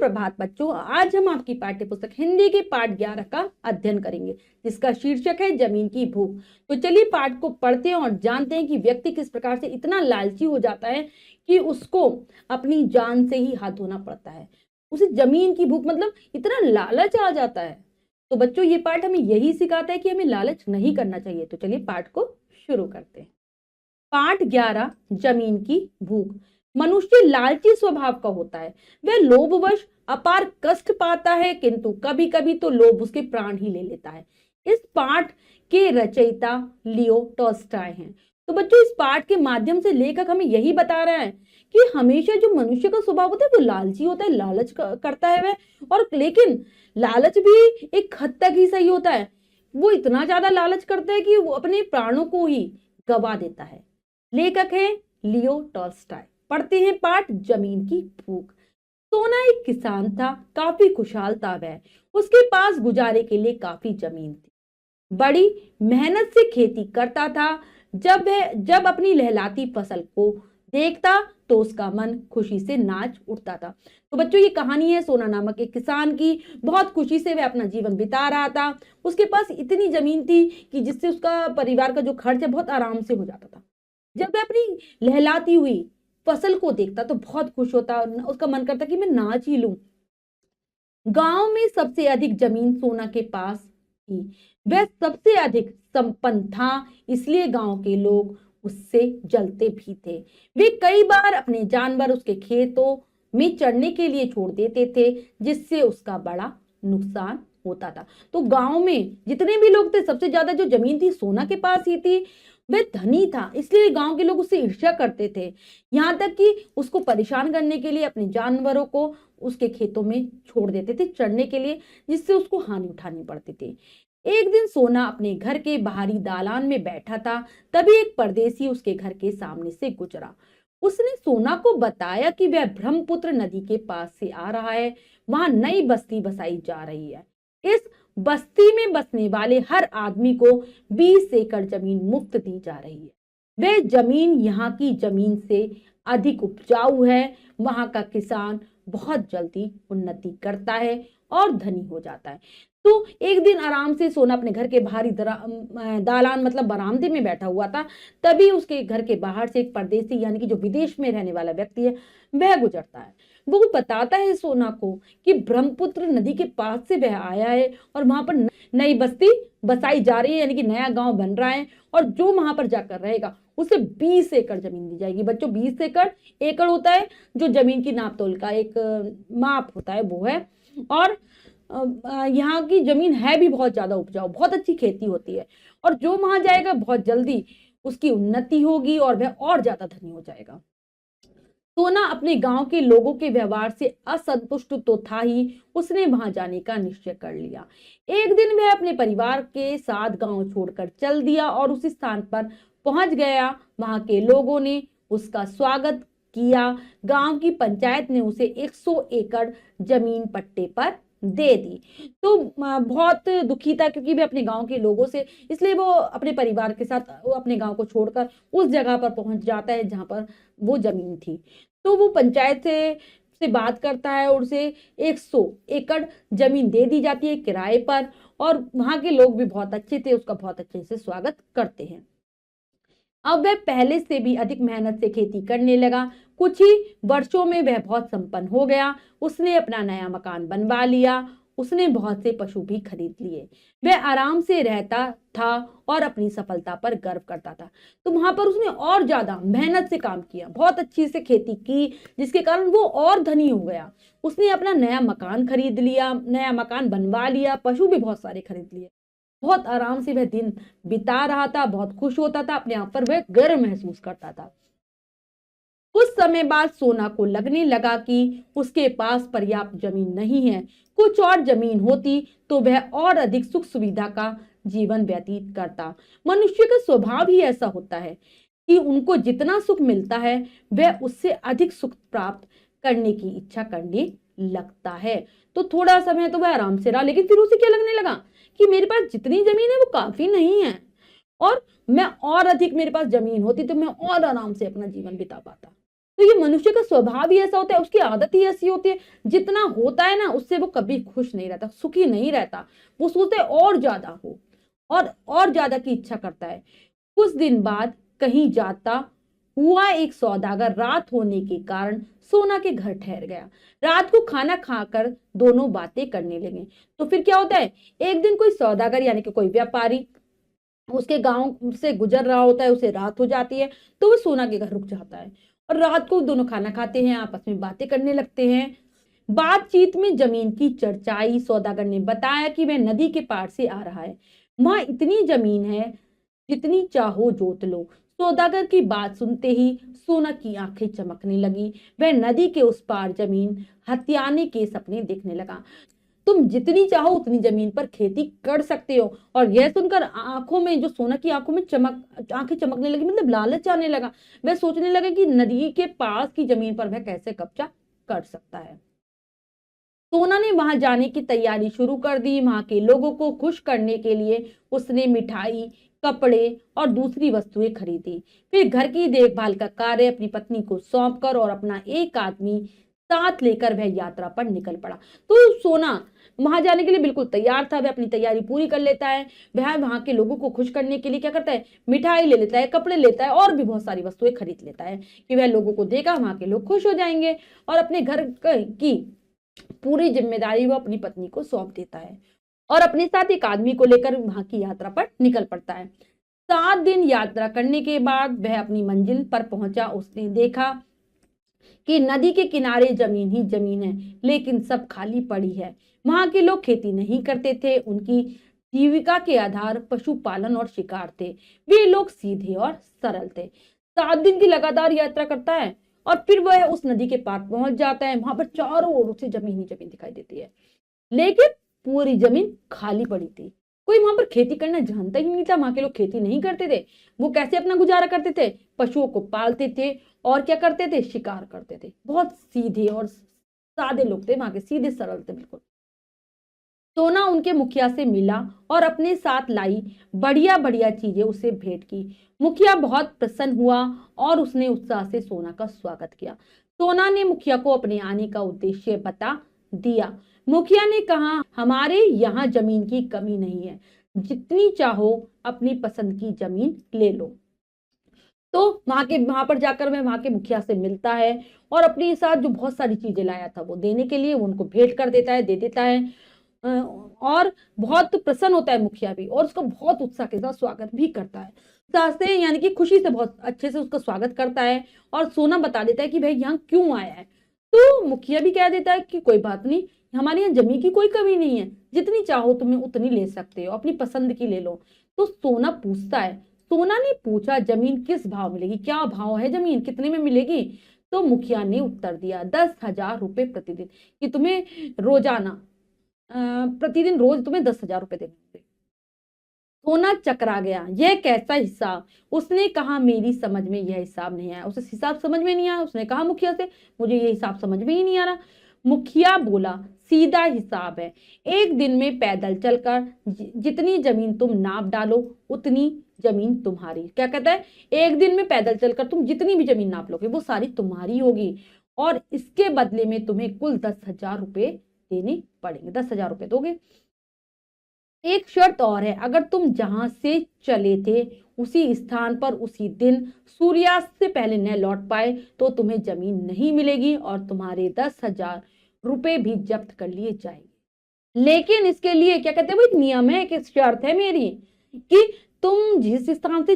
सुप्रभात बच्चों, आज हम आपकी पाठ्य पुस्तक हिंदी के पाठ 11 का अध्ययन करेंगे, जिसका शीर्षक है जमीन की भूख। तो चलिए पाठ को पढ़ते हैं और जानते हैं कि व्यक्ति किस प्रकार से इतना लालची हो जाता है कि उसको अपनी जान से ही हाथ धोना पड़ता है। उसे जमीन की भूख मतलब इतना लालच आ जाता है। तो बच्चों, ये पाठ हमें यही सिखाता है कि हमें लालच नहीं करना चाहिए। तो चलिए पाठ को शुरू करते हैं। पाठ 11, जमीन की भूख। मनुष्य लालची स्वभाव का होता है। वह लोभवश अपार कष्ट पाता है, किंतु कभी कभी तो लोभ उसके प्राण ही ले लेता है। इस पाठ के रचयिता लियो टॉल्स्टॉय हैं। तो बच्चों, इस पाठ के माध्यम से लेखक हमें यही बता रहा है कि हमेशा जो मनुष्य का स्वभाव होता है वो लालची होता है, लालच करता है वह। और लेकिन लालच भी एक हद तक ही सही होता है। वो इतना ज्यादा लालच करता है कि वो अपने प्राणों को ही गवा देता है। लेखक है लियो टॉल्स्टॉय। पढ़ते हैं पाठ जमीन की भूख। सोना एक किसान था, काफी खुशहाल था वह। उसके पास गुजारे के लिए काफी जमीन थी। बड़ी मेहनत से खेती करता था। जब अपनी लहलाती फसल को देखता तो उसका मन खुशी से नाच उठता था। तो बच्चों, ये कहानी है सोना नामक एक किसान की। बहुत खुशी से वह अपना जीवन बिता रहा था। उसके पास इतनी जमीन थी कि जिससे उसका परिवार का जो खर्च है बहुत आराम से हो जाता था। जब वह अपनी लहलाती हुई फसल को देखता तो बहुत खुश होता, उसका मन करता कि मैं नाच ही लूं। गांव में सबसे अधिक जमीन सोना के पास थी। वह सबसे अधिक संपन्न था, इसलिए गांव के लोग उससे जलते भी थे। वे कई बार अपने जानवर उसके खेतों में चढ़ने के लिए छोड़ देते थे, जिससे उसका बड़ा नुकसान होता था। तो गांव में जितने भी लोग थे, सबसे ज्यादा जो जमीन थी सोना के पास ही थी। वह धनी था, इसलिए गांव के लोग उससे ईर्ष्या करते थे। यहाँ तक कि उसको परेशान करने के लिए अपने जानवरों को उसके खेतों में छोड़ देते थे चढ़ने के लिए, जिससे उसको हानि उठानी पड़ती थी। एक दिन सोना अपने घर के बाहरी दालान में बैठा था, तभी एक परदेसी उसके घर के सामने से गुजरा। उसने सोना को बताया कि वह ब्रह्मपुत्र नदी के पास से आ रहा है। वहां नई बस्ती बसाई जा रही है। इस बस्ती में बसने वाले हर आदमी को 20 एकड़ जमीन मुफ्त दी जा रही है। वह जमीन यहाँ की जमीन से अधिक उपजाऊ है। वहां का किसान बहुत जल्दी उन्नति करता है और धनी हो जाता है। तो एक दिन आराम से सोना अपने घर के बाहरी दालान मतलब बरामदे में बैठा हुआ था। तभी उसके घर के बाहर से एक परदेसी यानी कि जो विदेश में रहने वाला व्यक्ति है वह गुजरता है। वो बताता है सोना को कि ब्रह्मपुत्र नदी के पास से वह आया है और वहां पर नई बस्ती बसाई जा रही है, यानी कि नया गांव बन रहा है, और जो वहां पर जाकर रहेगा उसे 20 एकड़ जमीन दी जाएगी। बच्चों, 20 एकड़, एकड़ होता है जो जमीन की नाप तोल का एक माप होता है, वो है। और यहाँ की जमीन है भी बहुत ज्यादा उपजाऊ, बहुत अच्छी खेती होती है, और जो वहां जाएगा बहुत जल्दी उसकी उन्नति होगी और वह और ज्यादा धनी हो जाएगा। सोना अपने गांव के लोगों के व्यवहार से असंतुष्ट तो था ही, उसने वहां जाने का निश्चय कर लिया। एक दिन वह अपने परिवार के साथ गांव छोड़कर चल दिया और उस स्थान पर पहुंच गया। वहां के लोगों ने उसका स्वागत किया। गांव की पंचायत ने उसे 100 एकड़ जमीन पट्टे पर दे दी। तो बहुत दुखी था, क्योंकि वह अपने गांव के लोगों से, इसलिए वो अपने परिवार के साथ वो अपने गांव को छोड़कर उस जगह पर पहुंच जाता है जहां पर वो जमीन थी। तो वो पंचायत से बात करता है और उसे 100 एकड़ जमीन दे दी जाती है किराए पर, और वहां के लोग भी बहुत अच्छे थे, उसका बहुत अच्छे से स्वागत करते हैं। अब वह पहले से भी अधिक मेहनत से खेती करने लगा। कुछ ही वर्षों में वह बहुत संपन्न हो गया। उसने अपना नया मकान बनवा लिया। उसने बहुत से पशु भी खरीद लिए। वह आराम से रहता था और अपनी सफलता पर गर्व करता था। तो वहां पर उसने और ज्यादा मेहनत से काम किया, बहुत अच्छी से खेती की, जिसके कारण वो और धनी हो गया। उसने अपना नया मकान खरीद लिया, नया मकान बनवा लिया, पशु भी बहुत सारे खरीद लिए। बहुत आराम से वह दिन बिता रहा था, बहुत खुश होता था, अपने आप पर वह गर्व महसूस करता था। कुछ समय बाद सोना को लगने लगा कि उसके पास पर्याप्त जमीन नहीं है। कुछ और जमीन होती तो वह और अधिक सुख सुविधा का जीवन व्यतीत करता। मनुष्य का स्वभाव ही ऐसा होता है कि उनको जितना सुख मिलता है वह उससे अधिक सुख प्राप्त करने की इच्छा करने लगता है। तो थोड़ा समय तो वह आराम से रहा, लेकिन फिर उसे क्या लगने लगा कि मेरे पास जितनी जमीन है वो काफी नहीं है, और मैं और अधिक मेरे पास जमीन होती तो मैं और आराम से अपना जीवन बिता पाता। तो ये मनुष्य का स्वभाव ही ऐसा होता है, उसकी आदत ही ऐसी होती है, जितना होता है ना उससे वो कभी खुश नहीं रहता, सुखी नहीं रहता। वो सोचता है और ज्यादा हो, और ज्यादा की इच्छा करता है। कुछ दिन बाद कहीं जाता हुआ एक सौदागर रात होने के कारण सोना के घर ठहर गया। रात को खाना खाकर दोनों बातें करने लगे। तो फिर क्या होता है, एक दिन कोई सौदागर यानी कि कोई व्यापारी उसके गांव से गुजर रहा होता है, उसे रात हो जाती है, तो वो सोना के घर रुक जाता है और रात को दोनों खाना खाते हैं, आपस में बातें करने लगते हैं। बातचीत में जमीन की चर्चा आई। सौदागर ने बताया कि वह नदी के पार से आ रहा है, वहां इतनी जमीन है जितनी चाहो जोत लो। सौदागर की बात सुनते ही सोना की आंखें चमकने लगी। वह नदी के उस पार जमीन हथियाने के सपने देखने लगा। तुम जितनी चाहो उतनी जमीन पर खेती कर सकते हो। और यह सुनकर आंखों में, जो सोना की आंखों में आंखें चमकने लगी, मतलब लालच आने लगा। वह सोचने लगा कि नदी के पास की जमीन पर वह कैसे कब्जा कर सकता है। सोना ने वहां जाने की तैयारी शुरू कर दी। वहां के लोगों को खुश करने के लिए उसने मिठाई, कपड़े और दूसरी वस्तुएं खरीदी। फिर घर की देखभाल का कार्य अपनी पत्नी को सौंपकर और अपना एक आदमी साथ लेकर वह यात्रा पर निकल पड़ा। तो सोना वहां जाने के लिए बिल्कुल तैयार था। वह अपनी तैयारी पूरी कर लेता है। वह वहां के लोगों को खुश करने के लिए क्या करता है, मिठाई ले लेता है, कपड़े लेता है और भी बहुत सारी वस्तुएं खरीद लेता है कि वह लोगों को देगा, वहां के लोग खुश हो जाएंगे। और अपने घर की पूरी जिम्मेदारी वो अपनी पत्नी को सौंप देता है और अपने साथ एक आदमी को लेकर वहां की यात्रा पर निकल पड़ता है। 7 दिन यात्रा करने के बाद वह अपनी मंजिल पर पहुंचा। उसने देखा कि नदी के किनारे जमीन ही जमीन है, लेकिन सब खाली पड़ी है। वहां के लोग खेती नहीं करते थे। उनकी जीविका के आधार पशुपालन और शिकार थे। वे लोग सीधे और सरल थे। 7 दिन की लगातार यात्रा करता है और फिर वह उस नदी के पार पहुंच जाता है। वहां पर चारों ओर उसे जमीन ही जमीन दिखाई देती है, लेकिन पूरी जमीन खाली पड़ी थी। कोई वहां पर खेती करना जानता ही नहीं था। वहां के लोग खेती नहीं करते थे। वो कैसे अपना गुजारा करते थे, पशुओं को पालते थे और क्या करते थे, शिकार करते थे। बहुत सीधे और सादे लोग थे, वहां के सीधे सरल थे बिल्कुल। सोना उनके मुखिया से मिला और अपने साथ लाई बढ़िया बढ़िया चीजें उसे भेंट की। मुखिया बहुत प्रसन्न हुआ और उसने उत्साह से सोना का स्वागत किया। सोना ने मुखिया को अपने आने का उद्देश्य बता दिया। मुखिया ने कहा, हमारे यहाँ जमीन की कमी नहीं है, जितनी चाहो अपनी पसंद की जमीन ले लो। तो वहां पर जाकर वह वहां के मुखिया से मिलता है और अपने साथ जो बहुत सारी चीजें लाया था वो देने के लिए वो उनको भेंट कर देता है, दे देता है। और बहुत प्रसन्न होता है मुखिया भी और उसका बहुत उत्साह के साथ स्वागत भी करता है। उत्साह से यानी कि खुशी से बहुत अच्छे से उसका स्वागत करता है और सोना बता देता है कि भाई यहाँ क्यों आया है। तो मुखिया भी कह देता है कि कोई बात नहीं, हमारे यहाँ जमीन की कोई कमी नहीं है, जितनी चाहो तुम्हें उतनी ले सकते हो, अपनी पसंद की ले लो। तो सोना पूछता है, सोना ने पूछा, जमीन किस भाव मिलेगी, क्या भाव है जमीन, कितने में मिलेगी। तो मुखिया ने उत्तर दिया, 10,000 रुपए प्रतिदिन, कि तुम्हें रोजाना प्रतिदिन रोज तुम्हें 10,000 रुपए देंगे। सोना चकरा गया, यह कैसा हिसाब। उसने कहा, मेरी समझ में यह हिसाब नहीं आया। उसे हिसाब समझ में नहीं आया। उसने कहा मुखिया से, मुझे ये हिसाब समझ में ही नहीं आ रहा। मुखिया बोला, सीधा हिसाब है, एक दिन में पैदल चलकर जितनी जमीन तुम नाप डालो उतनी जमीन तुम्हारी। क्या कहता है, एक दिन में पैदल चलकर तुम जितनी भी जमीन नाप लोगे वो सारी तुम्हारी होगी और इसके बदले में तुम्हें कुल 10,000 रुपए देने पड़ेंगे। 10,000 रुपए दोगे। एक शर्त और है, अगर तुम जहां से चले थे उसी स्थान पर उसी दिन सूर्यास्त से पहले न लौट पाए तो तुम्हें जमीन नहीं मिलेगी और तुम्हारे 10,000 रुपए भी जब्त कर लिए जाएंगे। लेकिन इसके लिए क्या कहते हैं, वो एक नियम है, एक शर्त है मेरी, कि तुम जिस स्थान से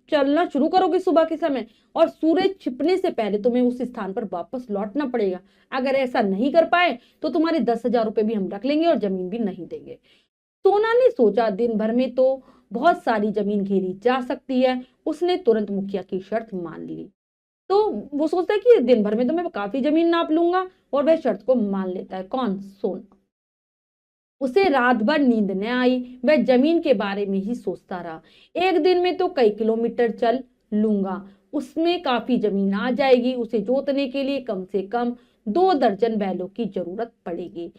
चलना शुरू करोगे सुबह के समय और सूरज छिपने से पहले तुम्हें उस स्थान पर वापस लौटना पड़ेगा। अगर ऐसा नहीं कर पाए तो तुम्हारे 10,000 रुपए भी हम रख लेंगे और जमीन भी नहीं देंगे। सोना ने सोचा, दिन भर में तो बहुत सारी जमीन घेरी जा सकती है। उसने तुरंत मुखिया की शर्त मान ली। तो वो सोचता है कि दिन भर में तो मैं काफी जमीन नाप लूंगा और वह शर्त को मान लेता है। कौन, सोना। उसे रात भर नींद न आई। वह जमीन के बारे में ही सोचता रहा। एक दिन में तो कई किलोमीटर चल लूंगा, उसमें काफी जमीन आ जाएगी। उसे जोतने के लिए कम से कम 2 दर्जन बैलों की जरूरत पड़ेगी।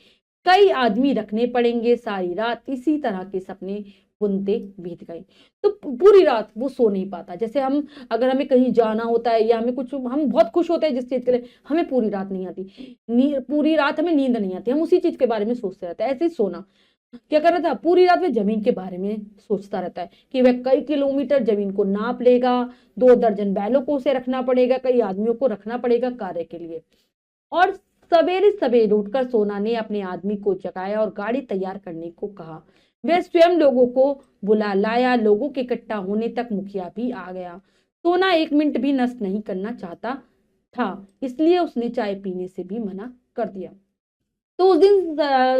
कई आदमी रखने पड़ेंगे। सारी रात इसी तरह के सपने बुनते बीत गए। तो पूरी रात वो सो नहीं पाता। जैसे हम, अगर हमें कहीं जाना होता है या हमें कुछ, हम बहुत खुश होते हैं जिस चीज के लिए, हमें पूरी रात नहीं आती, पूरी रात हमें नींद नहीं आती, हम उसी चीज के बारे में सोचते रहते हैं। ऐसे ही सोना क्या कर रहा था, पूरी रात वह जमीन के बारे में सोचता रहता है कि वह कई किलोमीटर जमीन को नाप लेगा, 2 दर्जन बैलों को उसे रखना पड़ेगा, कई आदमियों को रखना पड़ेगा कार्य के लिए। और सवेरे सवेरे उठकर सोना ने अपने आदमी को जगाया और गाड़ी तैयार करने को कहा। वह स्वयं लोगों को बुला लाया। लोगों के इकट्ठा होने तक मुखिया भी आ गया। सोना 1 मिनट भी नष्ट नहीं करना चाहता था, इसलिए उसने चाय पीने से भी मना कर दिया। तो उस दिन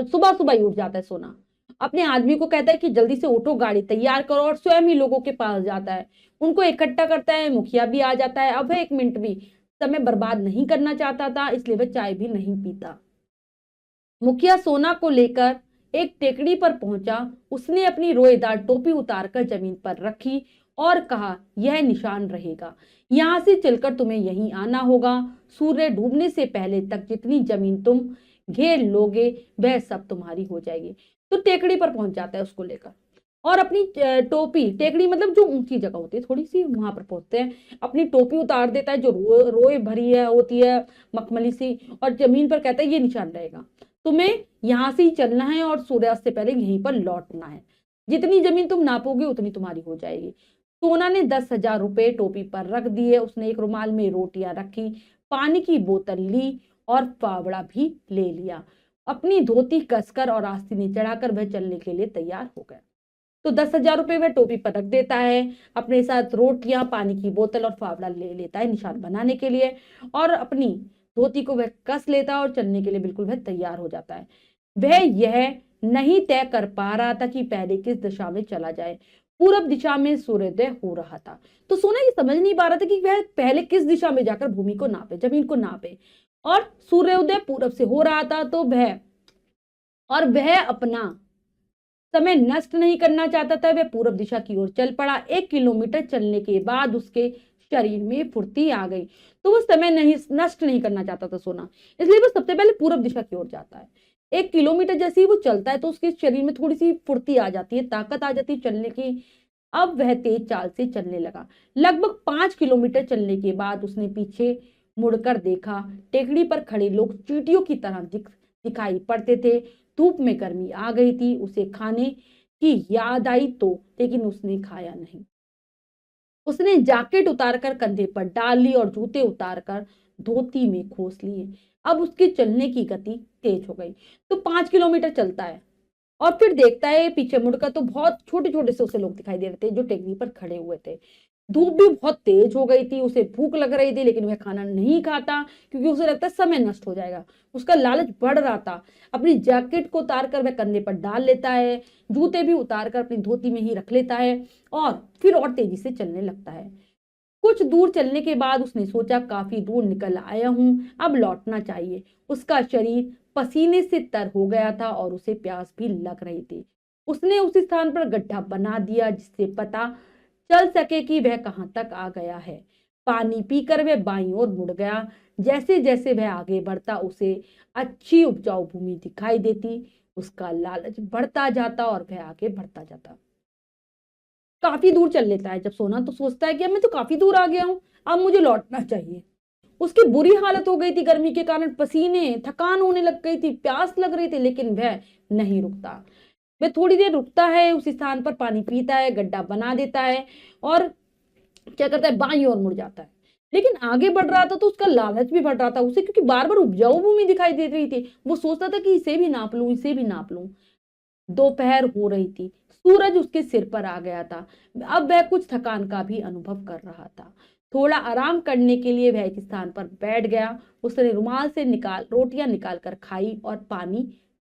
सुबह सुबह ही उठ जाता है सोना, अपने आदमी को कहता है कि जल्दी से उठो, गाड़ी तैयार करो, और स्वयं ही लोगों के पास जाता है, उनको इकट्ठा करता है। मुखिया भी आ जाता है। अब वह 1 मिनट भी समय बर्बाद नहीं करना चाहता था, इसलिए वह चाय भी नहीं पीता। मुखिया सोना को लेकर एक टेकड़ी पर पहुंचा। उसने अपनी रोएदार टोपी उतारकर जमीन पर रखी और कहा, यह निशान रहेगा, यहां से चलकर तुम्हें यहीं आना होगा। सूर्य डूबने से पहले तक जितनी जमीन तुम घेर लोगे वह सब तुम्हारी हो जाएगी। तो टेकड़ी पर पहुंच जाता है उसको लेकर, और अपनी टोपी, टेकड़ी मतलब जो ऊंची जगह होती है थोड़ी सी, वहां पर पहुंचते हैं, अपनी टोपी उतार देता है जो रोए भरी है होती है, मखमली सी, और जमीन पर कहता है ये निशान रहेगा, तुम्हें यहां से ही चलना है और सूर्यास्त से पहले यहीं पर लौटना है, जितनी जमीन तुम नापोगे उतनी तुम्हारी हो जाएगी। सोना ने 10,000 रुपए टोपी पर रख दिए। उसने एक रुमाल में रोटियां रखी, पानी की बोतल ली और फावड़ा भी ले लिया। अपनी धोती कसकर और आस्तीन चढ़ाकर वह चलने के लिए तैयार हो गया। तो 10,000 रुपए वह टोपी पर रख देता है, अपने साथ रोटियां, पानी की बोतल और फावड़ा ले लेता है निशान बनाने के लिए, और अपनी धोती को वह कस लेता है और चलने के लिए बिल्कुल वह तैयार हो जाता है। वह यह नहीं तय कर पा रहा था कि पहले किस दिशा में चला जाए। पूरब दिशा में सूर्योदय हो रहा था, तो सोना ये समझ नहीं पा रहा था कि वह पहले किस दिशा में जाकर भूमि को नापे, जमीन को नापे, और सूर्योदय पूरब से हो रहा था। तो वह अपना समय नष्ट नहीं करना चाहता था। वह पूरब दिशा की ओर चल पड़ा। 1 किलोमीटर चलने के बाद उसके शरीर में फुर्ती आ गई। तो वो समय नहीं नष्ट नहीं करना चाहता था सोना, इसलिए वो सबसे पहले पूरब दिशा की ओर जाता है। 1 किलोमीटर जैसे ही वो चलता है तो उसके शरीर में थोड़ी सी फुर्ती आ जाती है, ताकत आ जाती है चलने की। अब वह तेज चाल से चलने लगा। लगभग 5 किलोमीटर चलने के बाद उसने पीछे मुड़कर देखा। टेकड़ी पर खड़े लोग चींटियों की तरह दिखाई पड़ते थे। धूप में गर्मी आ गई थी। उसे खाने की याद आई तो, लेकिन उसने खाया नहीं। उसने जैकेट उतारकर कंधे पर डाल ली और जूते उतारकर धोती में खोस लिए। अब उसके चलने की गति तेज हो गई। तो 5 किलोमीटर चलता है और फिर देखता है पीछे मुड़कर, तो बहुत छोटे छोटे से उसे लोग दिखाई दे रहे थे जो टेकरी पर खड़े हुए थे। धूप भी बहुत तेज हो गई थी। उसे भूख लग रही थी, लेकिन वह खाना नहीं खाता क्योंकि उसे लगता है समय नष्ट हो जाएगा। उसका लालच बढ़ रहा था। अपनी जैकेट को उतारकर वह कंधे पर डाल लेता है, जूते भी उतारकर अपनी धोती में ही रख लेता है और फिर और तेजी से चलने लगता है। कुछ दूर चलने के बाद उसने सोचा, काफी दूर निकल आया हूं, अब लौटना चाहिए। उसका शरीर पसीने से तर हो गया था और उसे प्यास भी लग रही थी। उसने उस स्थान पर गड्ढा बना दिया जिससे पता चल सके कि वह कहां तक आ गया है। पानी पीकर वह बाईं ओर मुड़ गया। जैसे जैसे वह आगे बढ़ता उसे अच्छी उपजाऊ भूमि दिखाई देती। उसका लालच बढ़ता जाता और वह आगे बढ़ता जाता। काफी दूर चल लेता है जब सोना, तो सोचता है कि अब मैं तो काफी दूर आ गया हूं, अब मुझे लौटना चाहिए। उसकी बुरी हालत हो गई थी गर्मी के कारण, पसीने, थकान होने लग गई थी, प्यास लग रही थी, लेकिन वह नहीं रुकता। वह थोड़ी देर रुकता है, उस स्थान पर पानी पीता है, गड्ढा बना देता है और क्या करता है, बाईं ओर मुड़ जाता है। लेकिन आगे बढ़ रहा था तो उसका लालच भी बढ़ रहा था उसे, क्योंकि बार बार उपजाऊ भूमि दिखाई दे रही थी। वो सोचता था कि इसे भी नाप लूं, इसे भी नाप लूं। दोपहर हो रही थी। सूरज उसके सिर पर आ गया था। अब वह कुछ थकान का भी अनुभव कर रहा था। थोड़ा आराम करने के लिए वह एक स्थान पर बैठ गया। उसने रुमाल से रोटियां निकाल कर खाई और पानी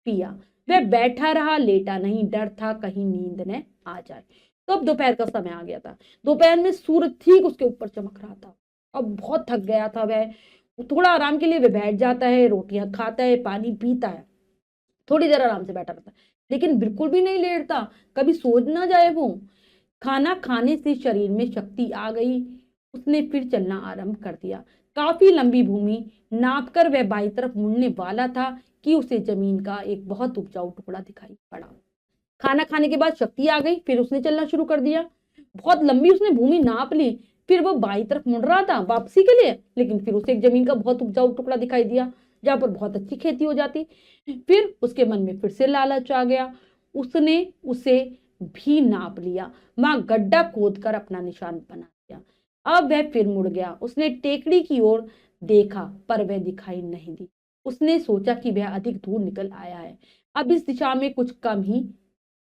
पिया। वह बैठा रहा, लेटा नहीं। डर था कहीं नींद न आ जाए। तो अब दोपहर का समय आ गया था। दोपहर में सूरज ठीक उसके ऊपर चमक रहा था। अब बहुत थक गया था वह। थोड़ा आराम के लिए वह बैठ जाता है, रोटियां खाता है, पानी पीता है, थोड़ी देर आराम से बैठा रहता है, लेकिन बिल्कुल भी नहीं लेटता, कभी सो ना जाए वो। खाना खाने से शरीर में शक्ति आ गई। उसने फिर चलना आरंभ कर दिया। काफी लंबी भूमि नापकर वह बाईं तरफ मुड़ने वाला था कि उसे जमीन का एक बहुत उपजाऊ टुकड़ा दिखाई पड़ा। खाना खाने के बाद शक्ति आ गई, फिर उसने चलना शुरू कर दिया। बहुत लंबी उसने भूमि नाप ली, फिर वो बाईं तरफ मुड़ रहा था वापसी के लिए, लेकिन फिर उसे एक जमीन का बहुत उपजाऊ टुकड़ा दिखाई दिया जहां पर बहुत अच्छी खेती हो जाती। फिर उसके मन में फिर से लालच आ गया, उसने उसे भी नाप लिया, वहां गड्ढा खोद कर अपना निशान बना दिया। अब वह फिर मुड़ गया, उसने टेकड़ी की ओर देखा पर वह दिखाई नहीं दी। उसने सोचा कि वह अधिक दूर निकल आया है, अब इस दिशा में कुछ कम ही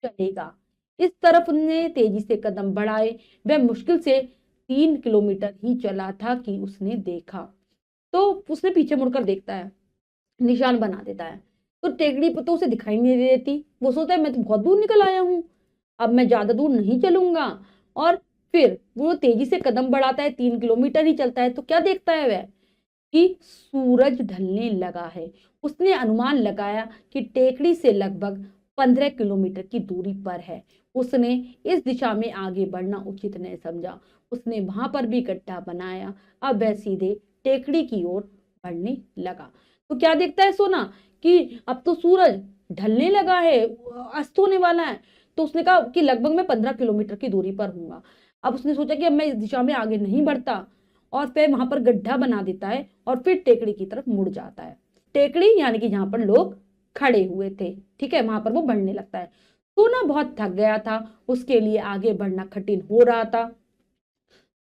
चलेगा। इस तरफ उसने तेजी से कदम बढ़ाए। वह मुश्किल से 3 किलोमीटर ही चला था कि उसने देखा, तो उसने पीछे मुड़कर देखता है, निशान बना देता है, तो टेकड़ी पर तो उसे दिखाई नहीं देती। वो सोचता है मैं तो बहुत दूर निकल आया हूँ, अब मैं ज्यादा दूर नहीं चलूंगा। और फिर वो तेजी से कदम बढ़ाता है, 3 किलोमीटर ही चलता है, तो क्या देखता है वह कि सूरज ढलने लगा है। उसने अनुमान लगाया कि टेकड़ी से लगभग 15 किलोमीटर की दूरी पर है। उसने इस दिशा में आगे बढ़ना उचित नहीं समझा। उसने वहां पर भी गड्ढा बनाया। अब वह सीधे टेकड़ी की ओर बढ़ने लगा। तो क्या देखता है सोना कि अब तो सूरज ढलने लगा है, अस्त होने वाला है। तो उसने कहा कि लगभग मैं 15 किलोमीटर की दूरी पर हूँ। अब उसने सोचा कि अब मैं इस दिशा में आगे नहीं बढ़ता, और फिर वहां पर गड्ढा बना देता है और फिर टेकड़ी की तरफ मुड़ जाता है। टेकड़ी यानी कि जहां पर लोग खड़े हुए थे, ठीक है, वहां पर वो बढ़ने लगता है। सोना बहुत थक गया था, उसके लिए आगे बढ़ना कठिन हो रहा था।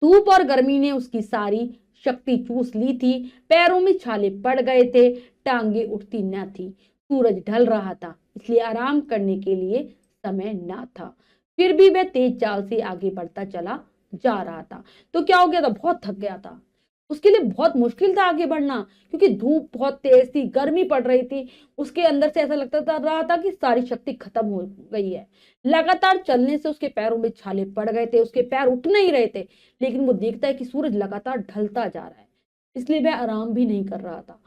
धूप और गर्मी ने उसकी सारी शक्ति चूस ली थी, पैरों में छाले पड़ गए थे, टांगे उठती न थी। सूरज ढल रहा था, इसलिए आराम करने के लिए समय न था। फिर भी वह तेज चाल से आगे बढ़ता चला जा रहा था। तो क्या हो गया था, बहुत थक गया था, उसके लिए बहुत मुश्किल था आगे बढ़ना, क्योंकि धूप बहुत तेज थी, गर्मी पड़ रही थी। उसके अंदर से ऐसा लगता था रहा था कि सारी शक्ति खत्म हो गई है। लगातार चलने से उसके पैरों में छाले पड़ गए थे, उसके पैर उठ नहीं रहे थे। लेकिन वो देखता है कि सूरज लगातार ढलता जा रहा है, इसलिए वह आराम भी नहीं कर रहा था,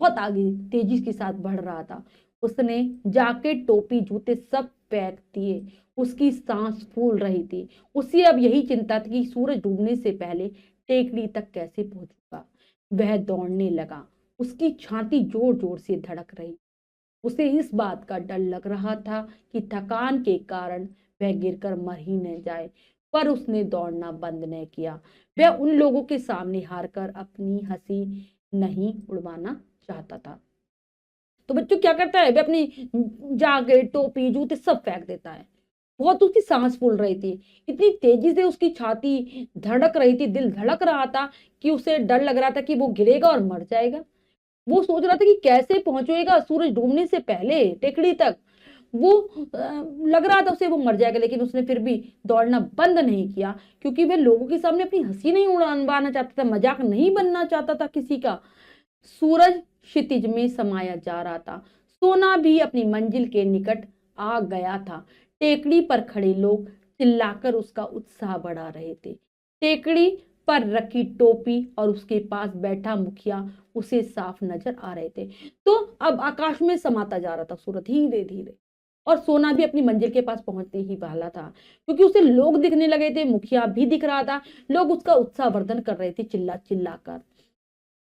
बहुत आगे तेजी के साथ बढ़ रहा था। उसने जैकेट, टोपी, जूते सब फेंक दिए। उसकी सांस फूल रही थी। उसे अब यही चिंता थी कि सूरज डूबने से पहले टेकड़ी तक कैसे पहुंचूंगा। वह दौड़ने लगा, उसकी छाती जोर जोर से धड़क रही। उसे इस बात का डर लग रहा था कि थकान के कारण वह गिरकर मर ही न जाए, पर उसने दौड़ना बंद न किया। वह उन लोगों के सामने हारकर अपनी हंसी नहीं उड़वाना चाहता था। तो बच्चों क्या करता है, वह अपनी जैकेट, टोपी, जूते सब फेंक देता है। बहुत उसकी सांस फूल रही थी, इतनी तेजी से उसकी छाती धड़क रही थी, दिल धड़क रहा था कि उसे डर लग रहा था कि वो गिरेगा और मर जाएगा। वो सोच रहा था कि कैसे पहुंचेगा सूरज डूबने से पहले टेकड़ी तक। वो लग रहा था उसे वो मर जाएगा, लेकिन उसने फिर भी दौड़ना बंद नहीं किया, क्योंकि वह लोगों के सामने अपनी हंसी नहीं उड़ाना चाहता था, मजाक नहीं बनना चाहता था किसी का। सूरज क्षितिज में समाया जा रहा था। सोना भी अपनी मंजिल के निकट आ गया था। टेकड़ी पर खड़े लोग चिल्लाकर उसका उत्साह बढ़ा रहे थे। टेकड़ी पर रखी टोपी और उसके पास बैठा मुखिया उसे साफ नजर आ रहे थे। तो अब आकाश में समाता जा रहा था सूरज धीरे धीरे, और सोना भी अपनी मंजिल के पास पहुंचने ही वाला था, क्योंकि उसे लोग दिखने लगे थे, मुखिया भी दिख रहा था। लोग उसका उत्साहवर्धन कर रहे थे चिल्ला चिल्ला कर।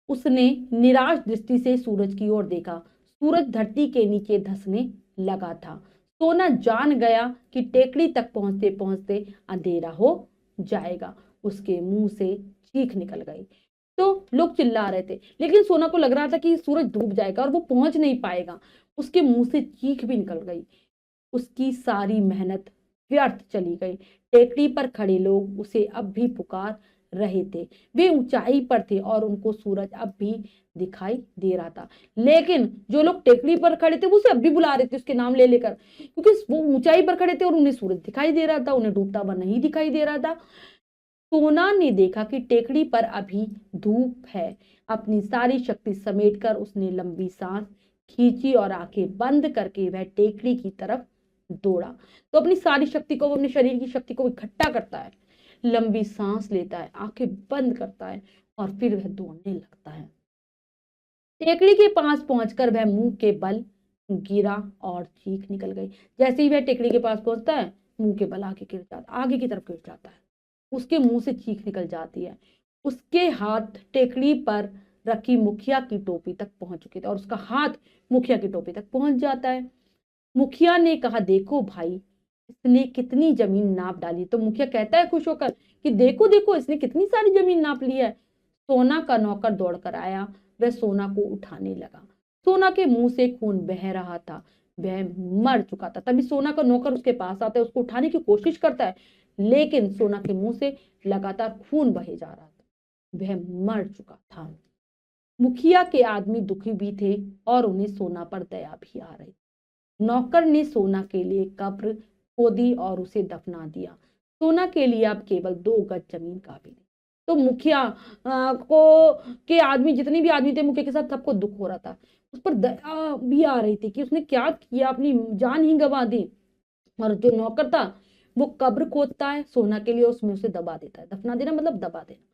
उसने निराश दृष्टि से सूरज की ओर देखा। सूरज धरती के नीचे धंसने लगा था। सोना जान गया कि टेकड़ी तक पहुंचते पहुंचते अंधेरा हो जाएगा। उसके मुंह से चीख निकल गई। तो लोग चिल्ला रहे थे, लेकिन सोना को लग रहा था कि सूरज डूब जाएगा और वो पहुंच नहीं पाएगा। उसके मुंह से चीख भी निकल गई। उसकी सारी मेहनत व्यर्थ चली गई। टेकड़ी पर खड़े लोग उसे अब भी पुकार रहे थे। वे ऊंचाई पर थे और उनको सूरज अब भी दिखाई दे रहा था, लेकिन जो लोग टेकड़ी पर खड़े थे वो उसे अब भी बुला रहे थे उसके नाम ले लेकर, क्योंकि वो ऊंचाई पर खड़े थे और उन्हें सूरज दिखाई दे रहा था, उन्हें डूबता हुआ नहीं दिखाई दे रहा था। सोना ने देखा कि टेकड़ी पर अभी धूप है। अपनी सारी शक्ति समेटकर उसने लंबी सांस खींची और आंखें बंद करके वह टेकड़ी की तरफ दौड़ा। तो अपनी सारी शक्ति को, वो अपने शरीर की शक्ति को इकट्ठा करता है, लंबी सांस लेता है, आंखें बंद करता है और फिर वह दौड़ने लगता है। टेकड़ी के पास पहुंचकर वह मुंह के बल गिरा और चीख निकल गई। जैसे ही वह टेकड़ी के पास पहुंचता है, मुंह के बल आगे की तरफ गिर जाता है। उसके मुंह से चीख निकल जाती है। उसके हाथ टेकड़ी पर रखी मुखिया की टोपी तक पहुंच चुके थे और उसका हाथ मुखिया की टोपी तक पहुंच जाता है। मुखिया ने कहा, देखो भाई, इसने कितनी जमीन नाप डाली। तो मुखिया कहता है खुश होकर कि देखो देखो इसने कितनी सारी जमीन नाप ली है। सोना का नौकर दौड़कर आया, वह सोना को उठाने लगा। सोना के मुंह से खून बह रहा था, वह मर चुका था। तभी सोना का नौकर उसके पास आता है, उसको उठाने की कोशिश करता है, लेकिन सोना के मुंह से लगातार खून बहे जा रहा था, वह मर चुका था। मुखिया के आदमी दुखी भी थे और उन्हें सोना पर दया भी आ रही। नौकर ने सोना के लिए कब्र खोदी और उसे दफना दिया। सोना के लिए अब केवल 2 गज जमीन काफी थी। तो मुखिया को के आदमी, जितने भी आदमी थे मुखिया के साथ, सबको दुख हो रहा था। उस पर दया भी आ रही थी कि उसने क्या किया, अपनी जान ही गंवा दी। और जो नौकर था वो कब्र खोदता है सोना के लिए, उसमें उसे दबा देता है। दफना देना मतलब दबा देना।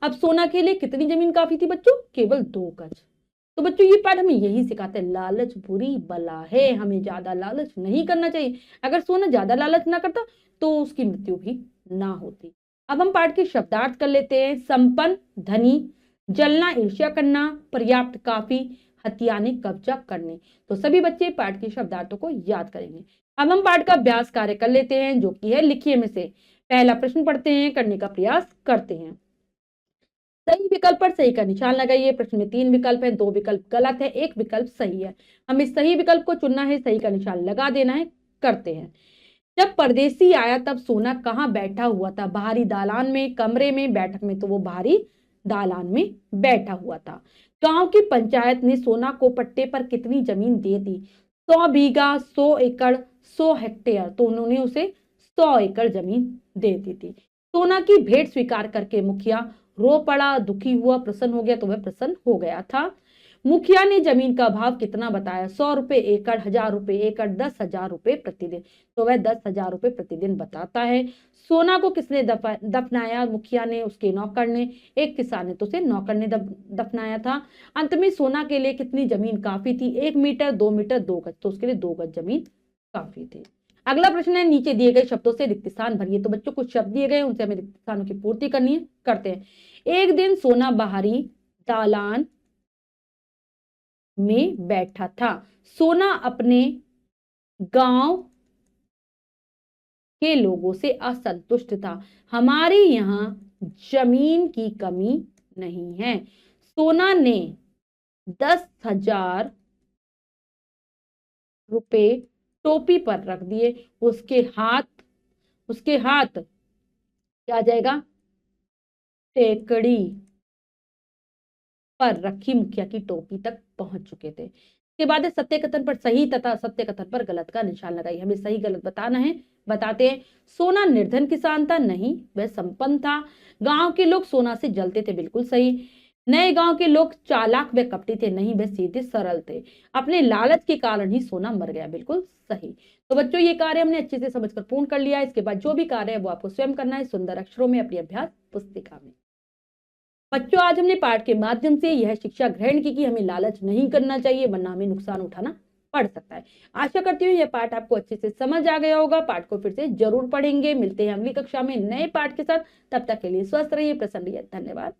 अब सोना के लिए कितनी जमीन काफी थी बच्चों? केवल 2 गज। तो बच्चों ये पाठ हमें यही सिखाते हैं, लालच बुरी बला है, हमें ज्यादा लालच नहीं करना चाहिए। अगर सोना ज्यादा लालच ना करता तो उसकी मृत्यु भी ना होती। अब हम पाठ के शब्दार्थ कर लेते हैं। संपन्न, धनी, जलना, ईर्ष्या करना, पर्याप्त, काफी, हथियाने, कब्जा करने। तो सभी बच्चे पाठ के शब्दार्थों को याद करेंगे। अब हम पाठ का अभ्यास कार्य कर लेते हैं, जो कि है लिखिए में से। पहला प्रश्न पढ़ते हैं, करने का प्रयास करते हैं। सही विकल्प पर सही का निशान लगाइए। प्रश्न में 3 विकल्प हैं, 2 विकल्प गलत है, 1 विकल्प सही है। हमें सही विकल्प को चुनना है, सही का निशान लगा देना है। करते हैं। जब परदेसी आया तब सोना कहाँ बैठा हुआ था? बाहरी दालान में, कमरे में, बैठक में? तो वो बाहरी दालान में बैठा हुआ था। गांव की पंचायत ने सोना को पट्टे पर कितनी जमीन दे दी? 100 बीघा, 100 एकड़, 100 हेक्टेयर। तो उन्होंने उसे 100 एकड़ जमीन दे दी थी। सोना की भेंट स्वीकार करके मुखिया रो पड़ा, दुखी हुआ, प्रसन्न हो गया? तो वह प्रसन्न हो गया था। मुखिया ने जमीन का भाव कितना बताया? 100 रुपए एकड़, 1000 रुपए एकड़, 10,000 रुपए प्रतिदिन। तो वह 10,000 रुपए प्रतिदिन बताता है। सोना को किसने दफनाया? मुखिया ने, उसके नौकर ने। एक किसान ने, तो उसे नौकर ने दफनाया था। अंत में सोना के लिए कितनी जमीन काफी थी? 1 मीटर, 2 मीटर, 2 गज। तो उसके लिए 2 गज जमीन काफी थी। अगला प्रश्न है, नीचे दिए गए शब्दों से रिक्त स्थान भरिए। तो बच्चों कुछ शब्द दिए गए, उनसे हमें रिक्त स्थानों की पूर्ति करनी है। करते हैं। एक दिन सोना बाहरी दालान में बैठा था। सोना अपने गांव के लोगों से असंतुष्ट था। हमारे यहाँ जमीन की कमी नहीं है। सोना ने 10,000 रुपए टोपी पर रख दिए। उसके हाथ क्या आ जाएगा? टेकड़ी पर रखी मुखिया की टोपी तक पहुंच चुके थे। इसके बाद है सत्य कथन पर सही तथा सत्य कथन पर गलत का निशान लगाइए। हमें सही गलत बताना है। बताते हैं। सोना निर्धन किसान था, नहीं, वह संपन्न था। गांव के लोग सोना से जलते थे, बिल्कुल सही। नए गांव के लोग चालाक व कपटी थे, नहीं, वह सीधे सरल थे। अपने लालच के कारण ही सोना मर गया, बिल्कुल सही। तो बच्चों ये कार्य हमने अच्छे से समझकर पूर्ण कर लिया है। इसके बाद जो भी कार्य है वो आपको स्वयं करना है, सुंदर अक्षरों में अपनी अभ्यास पुस्तिका में। बच्चों आज हमने पाठ के माध्यम से यह शिक्षा ग्रहण की कि हमें लालच नहीं करना चाहिए, वरना हमें नुकसान उठाना पड़ सकता है। आशा करती हूँ यह पाठ आपको अच्छे से समझ आ गया होगा। पाठ को फिर से जरूर पढ़ेंगे। मिलते हैं अगली कक्षा में नए पाठ के साथ। तब तक के लिए स्वस्थ रहिए, प्रसन्न रहिए। धन्यवाद।